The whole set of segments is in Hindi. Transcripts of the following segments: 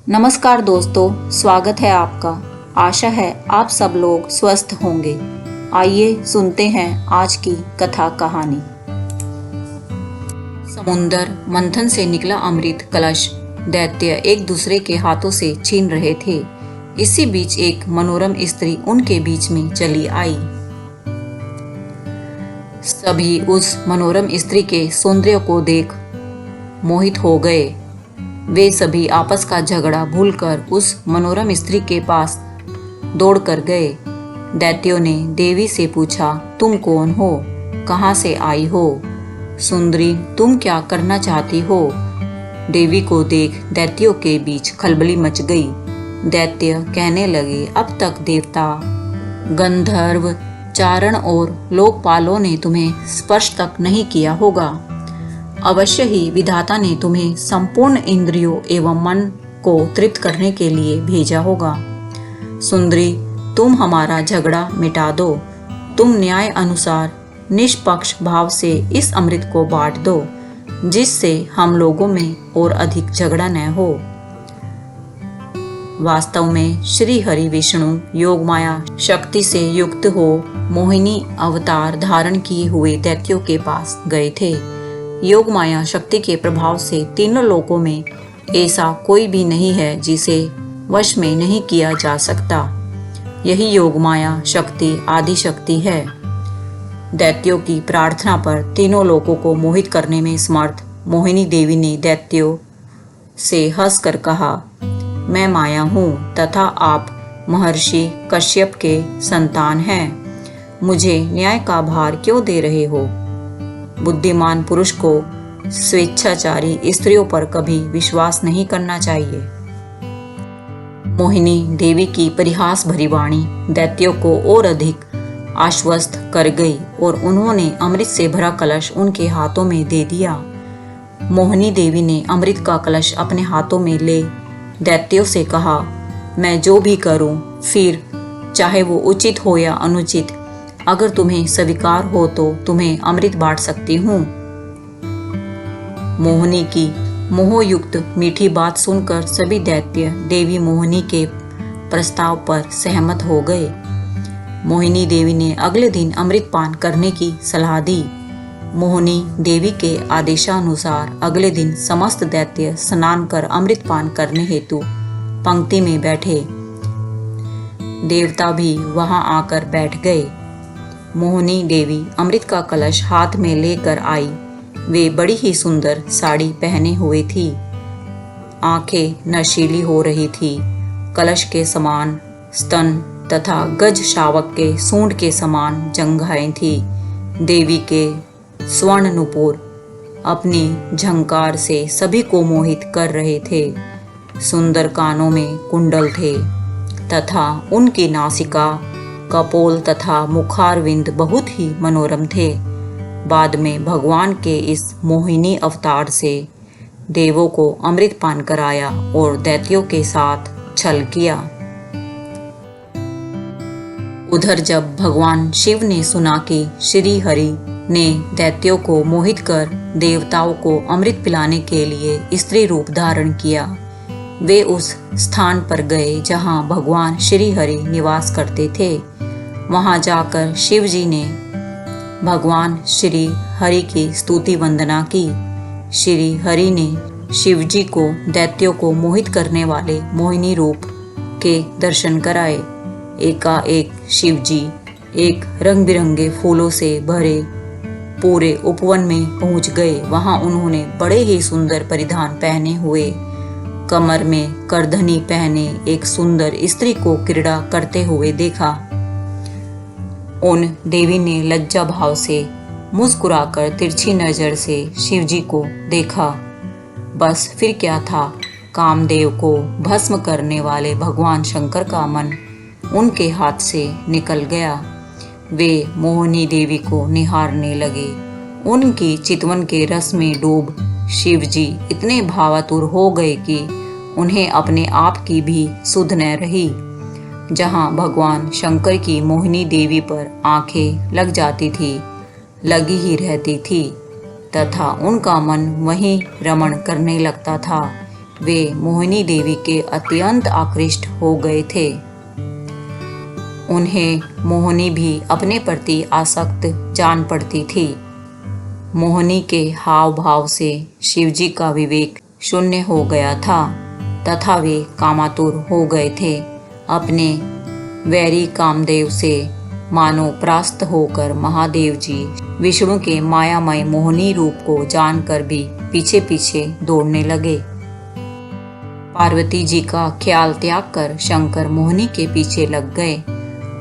नमस्कार दोस्तों, स्वागत है आपका। आशा है आप सब लोग स्वस्थ होंगे। आइए सुनते हैं आज की कथा कहानी। समुंदर मंथन से निकला अमृत कलश दैत्य एक दूसरे के हाथों से छीन रहे थे। इसी बीच एक मनोरम स्त्री उनके बीच में चली आई। सभी उस मनोरम स्त्री के सौंदर्य को देख मोहित हो गए। वे सभी आपस का झगड़ा भूलकर उस मनोरम स्त्री के पास दौड़ कर गए। दैत्यों ने देवी से पूछा, तुम कौन हो, कहाँ से आई हो? सुंदरी, तुम क्या करना चाहती हो? देवी को देख दैत्यों के बीच खलबली मच गई। दैत्य कहने लगे, अब तक देवता, गंधर्व, चारण और लोकपालों ने तुम्हें स्पर्श तक नहीं किया होगा। अवश्य ही विधाता ने तुम्हें संपूर्ण इंद्रियों एवं मन को तृप्त करने के लिए भेजा होगा। सुंदरी, तुम हमारा झगड़ा मिटा दो। तुम न्याय अनुसार निष्पक्ष भाव से इस अमृत को बांट दो, जिससे हम लोगों में और अधिक झगड़ा न हो। वास्तव में श्री हरि विष्णु योगमाया शक्ति से युक्त हो मोहिनी अवतार धारण किए हुए दैत्यों के पास गए थे। योग माया शक्ति के प्रभाव से तीनों लोकों में ऐसा कोई भी नहीं है जिसे वश में नहीं किया जा सकता। यही योग माया शक्ति आदि शक्ति है। दैत्यों की प्रार्थना पर तीनों लोकों को मोहित करने में समर्थ मोहिनी देवी ने दैत्यों से हंसकर कहा, मैं माया हूँ तथा आप महर्षि कश्यप के संतान हैं। मुझे न्याय का भार क्यों दे रहे हो? बुद्धिमान पुरुष को स्वेच्छाचारी स्त्रियों पर कभी विश्वास नहीं करना चाहिए। मोहिनी देवी की परिहास भरी वाणी दैत्यों को और अधिक आश्वस्त कर गई और उन्होंने अमृत से भरा कलश उनके हाथों में दे दिया। मोहिनी देवी ने अमृत का कलश अपने हाथों में ले दैत्यों से कहा, मैं जो भी करूं, फिर चाहे वो उचित हो या अनुचित, अगर तुम्हें स्वीकार हो तो तुम्हें अमृत बांट सकती हूँ। मोहिनी की मोहयुक्त मीठी बात सुनकर सभी दैत्य देवी मोहिनी के प्रस्ताव पर सहमत हो गए। मोहिनी देवी ने अगले दिन अमृत पान करने की सलाह दी। मोहिनी देवी के आदेशानुसार अगले दिन समस्त दैत्य स्नान कर अमृत पान करने हेतु पंक्ति में बैठे। देवता भी वहां आकर बैठ गए। मोहिनी देवी अमृत का कलश हाथ में लेकर आई। वे बड़ी ही सुंदर साड़ी पहने हुए थी। आंखें नशीली हो रही थी। कलश के समान स्तन तथा गज शावक के सूंड के समान जंघाएं थी। देवी के स्वर्ण नुपुर अपनी झंकार से सभी को मोहित कर रहे थे। सुंदर कानों में कुंडल थे तथा उनकी नासिका, कपोल तथा मुखारविंद बहुत ही मनोरम थे। बाद में भगवान के इस मोहिनी अवतार से देवों को अमृत पान कराया और दैत्यों के साथ छल किया। उधर जब भगवान शिव ने सुना कि श्री हरि ने दैत्यों को मोहित कर देवताओं को अमृत पिलाने के लिए स्त्री रूप धारण किया, वे उस स्थान पर गए जहां भगवान श्री हरि निवास करते थे। वहां जाकर शिव जी ने भगवान श्री हरि की स्तुति वंदना की। श्री हरि ने शिव जी को दैत्यों को मोहित करने वाले मोहिनी रूप के दर्शन कराए। एकाएक शिव जी एक रंग बिरंगे फूलों से भरे पूरे उपवन में पहुंच गए। वहां उन्होंने बड़े ही सुंदर परिधान पहने हुए, कमर में करधनी पहने एक सुंदर स्त्री को क्रीड़ा करते हुए देखा। उन देवी ने लज्जा भाव से मुस्कुराकर तिरछी नजर से शिवजी को देखा। बस फिर क्या था, कामदेव को भस्म करने वाले भगवान शंकर का मन उनके हाथ से निकल गया। वे मोहिनी देवी को निहारने लगे। उनकी चितवन के रस में डूब शिवजी इतने भावातुर हो गए कि उन्हें अपने आप की भी सुध न रही। जहां भगवान शंकर की मोहिनी देवी पर आंखें लग जाती थी, लगी ही रहती थी तथा उनका मन वहीं रमण करने लगता था। वे मोहिनी देवी के अत्यंत आकृष्ट हो गए थे। उन्हें मोहिनी भी अपने प्रति आसक्त जान पड़ती थी। मोहिनी के हाव भाव से शिवजी का विवेक शून्य हो गया था तथा वे कामातुर हो गए थे। अपने वैरी कामदेव से मानो परास्त होकर महादेव जी विष्णु के मायामय मोहिनी रूप को जानकर भी पीछे पीछे दौड़ने लगे। पार्वती जी का ख्याल त्याग कर शंकर मोहिनी के पीछे लग गए।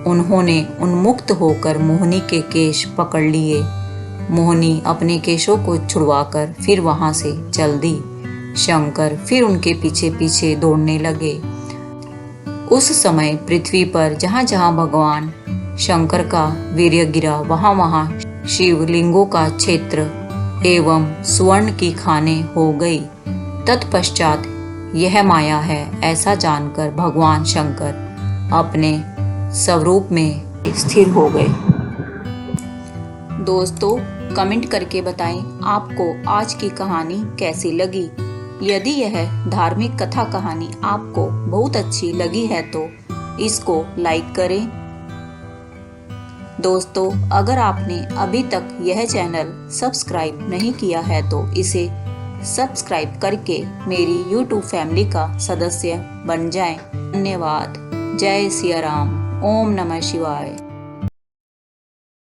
उन्होंने उन्मुक्त होकर मोहिनी के केश पकड़ लिए। मोहिनी अपने केशों को छुड़वाकर फिर वहां से चल दी। शंकर फिर उनके पीछे पीछे दौड़ने लगे। उस समय पृथ्वी पर जहां जहां भगवान शंकर का वीर्य गिरा वहां वहां शिवलिंगों का क्षेत्र एवं स्वर्ण की खानें हो गई। तत्पश्चात यह माया है ऐसा जानकर भगवान शंकर अपने स्वरूप में स्थिर हो गए। दोस्तों, कमेंट करके बताएं आपको आज की कहानी कैसी लगी। यदि यह धार्मिक कथा कहानी आपको बहुत अच्छी लगी है तो इसको लाइक करें। दोस्तों, अगर आपने अभी तक यह चैनल सब्सक्राइब नहीं किया है तो इसे सब्सक्राइब करके मेरी YouTube फैमिली का सदस्य बन जाएं। धन्यवाद। जय सिया राम। ओम नमः शिवाय।